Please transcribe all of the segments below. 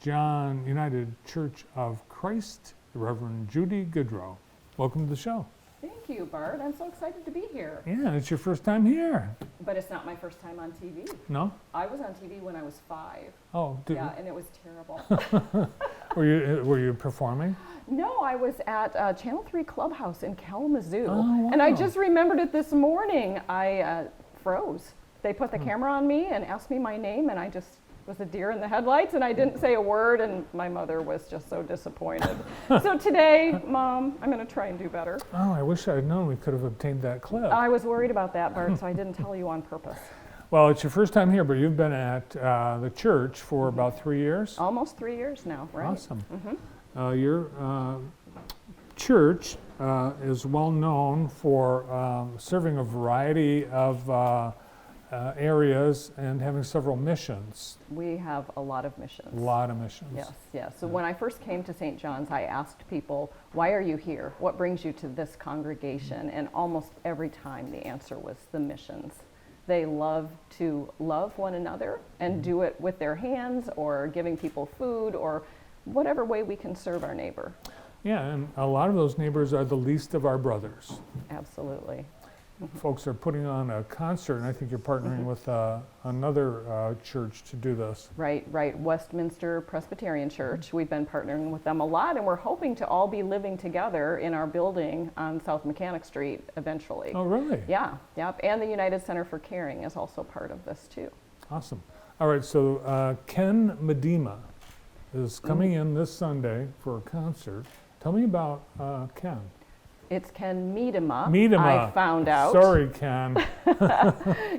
John United Church of Christ, Reverend Judy Goodrow. Welcome to the show. Thank you, Bart. I'm so excited to be here. Yeah, it's your first time here. But it's not my first time on TV. No? I was on TV when I was 5. Oh, yeah, and it was terrible. Were you performing? No, I was at Channel 3 Clubhouse in Kalamazoo. Oh, wow. And I just remembered it this morning. I froze. They put the camera on me and asked me my name, and I just was a deer in the headlights, and I didn't say a word, and my mother was just so disappointed. So today, Mom, I'm going to try and do better. Oh, I wish I had known we could have obtained that clip. I was worried about that, Bart, so I didn't tell you on purpose. Well, it's your first time here, but you've been at the church for about 3 years? Almost 3 years now, right? Awesome. Your church is well known for serving a variety of areas and having several missions. We have a lot of missions. A lot of missions. Yes, yes. So when I first came to St. John's, I asked people, why are you here? What brings you to this congregation? And almost every time the answer was the missions. They love to love one another and do it with their hands or giving people food or whatever way we can serve our neighbor. Yeah, and a lot of those neighbors are the least of our brothers. Absolutely. Folks are putting on a concert, and I think you're partnering with another church to do this. Right. Westminster Presbyterian Church. We've been partnering with them a lot, and we're hoping to all be living together in our building on South Mechanic Street eventually. Oh, really? Yeah, yep. And the United Center for Caring is also part of this too. Awesome. All right, so Ken Medema is coming in this Sunday for a concert. Tell me about Ken. It's Ken Medema. Medema. I found out. Sorry, Ken.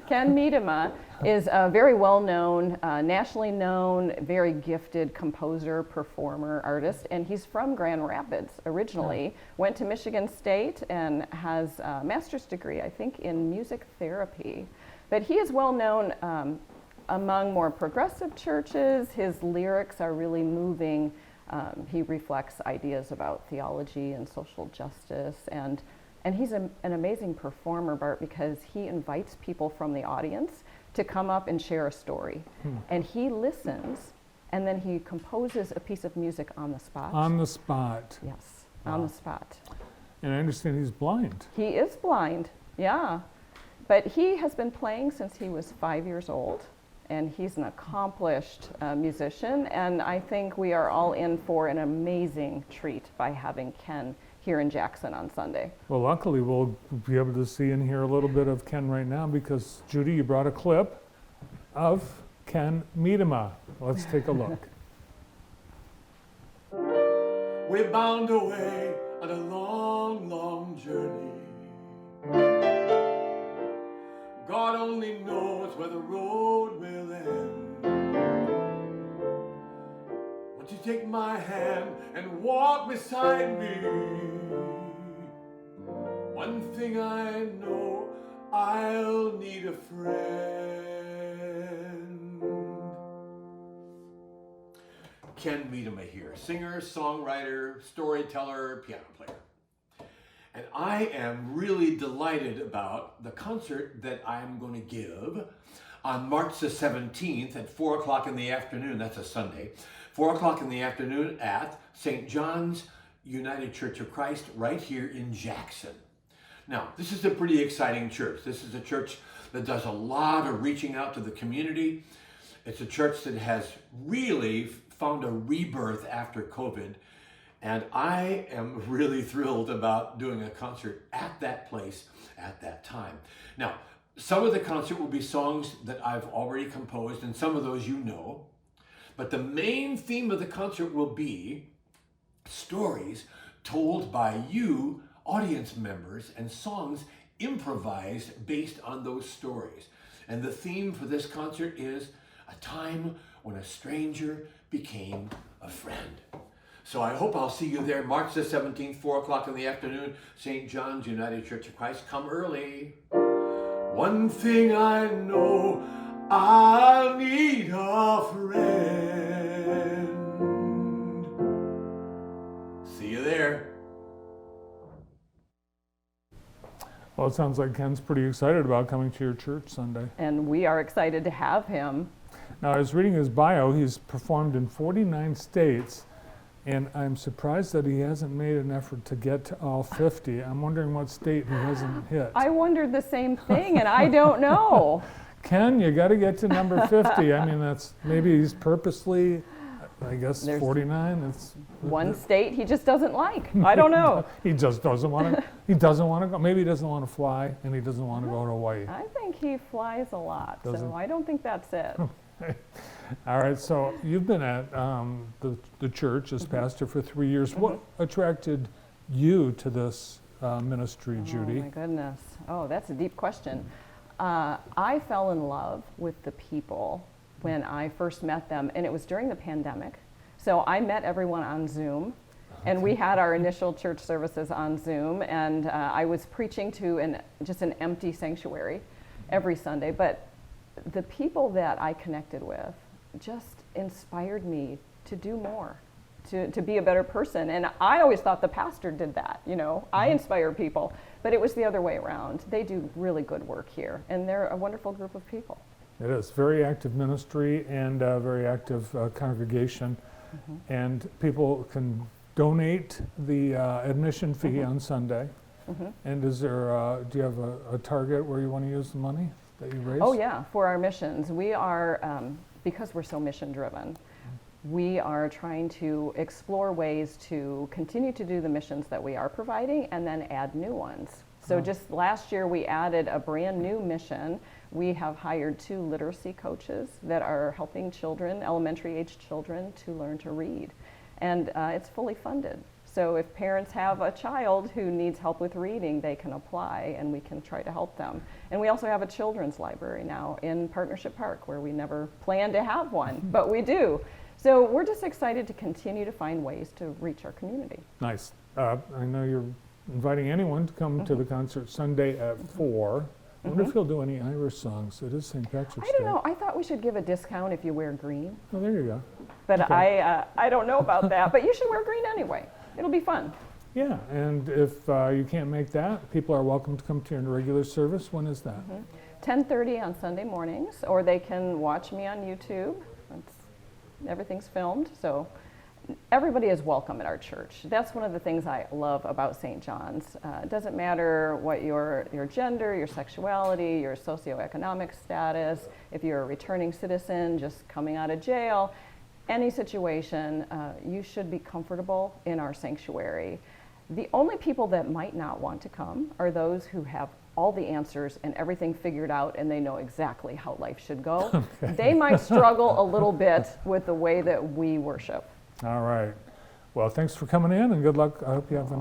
Ken Medema is a very well-known, nationally known, very gifted composer, performer, artist, and he's from Grand Rapids originally. Went to Michigan State and has a master's degree, I think, in music therapy. But he is well-known among more progressive churches. His lyrics are really moving. He reflects ideas about theology and social justice, and he's an amazing performer, Bart, because he invites people from the audience to come up and share a story. And he listens, and then he composes a piece of music on the spot. On the spot. Yes, Wow. on the spot. And I understand he's blind. He is blind, yeah. But he has been playing since he was 5 years old. And he's an accomplished musician, and I think we are all in for an amazing treat by having Ken here in Jackson on Sunday. Well, luckily we'll be able to see and hear a little bit of Ken right now because, Judy, you brought a clip of Ken Medema. Let's take a look. We're bound away on a long, long journey. God only knows where the road will end. Won't you take my hand and walk beside me? One thing I know, I'll need a friend. Ken Medema here, singer, songwriter, storyteller, piano player. And I am really delighted about the concert that I'm going to give on March the 17th at 4 o'clock in the afternoon. That's a Sunday. 4 o'clock in the afternoon at St. John's United Church of Christ right here in Jackson. Now, this is a pretty exciting church. This is a church that does a lot of reaching out to the community. It's a church that has really found a rebirth after COVID. And I am really thrilled about doing a concert at that place at that time. Now, some of the concert will be songs that I've already composed, and some of those you know. But the main theme of the concert will be stories told by you, audience members, and songs improvised based on those stories. And the theme for this concert is a time when a stranger became a friend. So I hope I'll see you there March the 17th, 4 o'clock in the afternoon, St. John's United Church of Christ. Come early. One thing I know, I'll need a friend. See you there. Well, it sounds like Ken's pretty excited about coming to your church Sunday. And we are excited to have him. Now, I was reading his bio. He's performed in 49 states, and I'm surprised that he hasn't made an effort to get to all 50. I'm wondering what state he hasn't hit. I wondered the same thing, and I don't know. Ken, you got to get to number 50. I mean, that's maybe he's purposely, I guess, There's 49. It's one state he just doesn't like. I don't know. He just doesn't want to. He doesn't want to go. Maybe he doesn't want to fly, and he doesn't want to go to Hawaii. I think he flies a lot, Does so he? I don't think that's it. All right. So you've been at the church as pastor for 3 years. What attracted you to this ministry, Judy? Oh my goodness. Oh, that's a deep question. I fell in love with the people when I first met them, and it was during the pandemic. So I met everyone on Zoom, and we had our initial church services on Zoom, and I was preaching to just an empty sanctuary every Sunday. But the people that I connected with just inspired me to do more, to be a better person. And I always thought the pastor did that, you know. I inspire people, but it was the other way around. They do really good work here, and they're a wonderful group of people. It is very active ministry and a very active congregation, and people can donate the admission fee on Sunday. And is there? Do you have a target where you want to use the money that you raise? Oh yeah, for our missions. We are, because we're so mission driven, we are trying to explore ways to continue to do the missions that we are providing and then add new ones. So just last year we added a brand new mission. We have hired 2 literacy coaches that are helping children, elementary age children, to learn to read. And it's fully funded. So if parents have a child who needs help with reading, they can apply and we can try to help them. And we also have a children's library now in Partnership Park, where we never planned to have one, but we do. So we're just excited to continue to find ways to reach our community. Nice. I know you're inviting anyone to come to the concert Sunday at 4. I wonder if he'll do any Irish songs. It is St. Patrick's Day. I don't know. I thought we should give a discount if you wear green, Oh, there you go. but Okay. I don't know about that. But you should wear green anyway. It'll be fun. Yeah, and if you can't make that, people are welcome to come to your regular service. When is that? 10:30 on Sunday mornings, or they can watch me on YouTube. Everything's filmed, so everybody is welcome at our church. That's one of the things I love about St. John's. It doesn't matter what your gender, your sexuality, your socioeconomic status, if you're a returning citizen just coming out of jail, any situation, you should be comfortable in our sanctuary. The only people that might not want to come are those who have all the answers and everything figured out and they know exactly how life should go. They might struggle a little bit with the way that we worship. All right. Well, thanks for coming in, and good luck. I hope you have a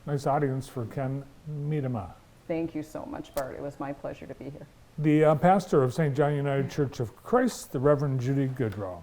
nice audience for Ken Medema, Thank you so much, Bart. It was my pleasure to be here. the pastor of St. John United Church of Christ, the Reverend Judy Goodrow.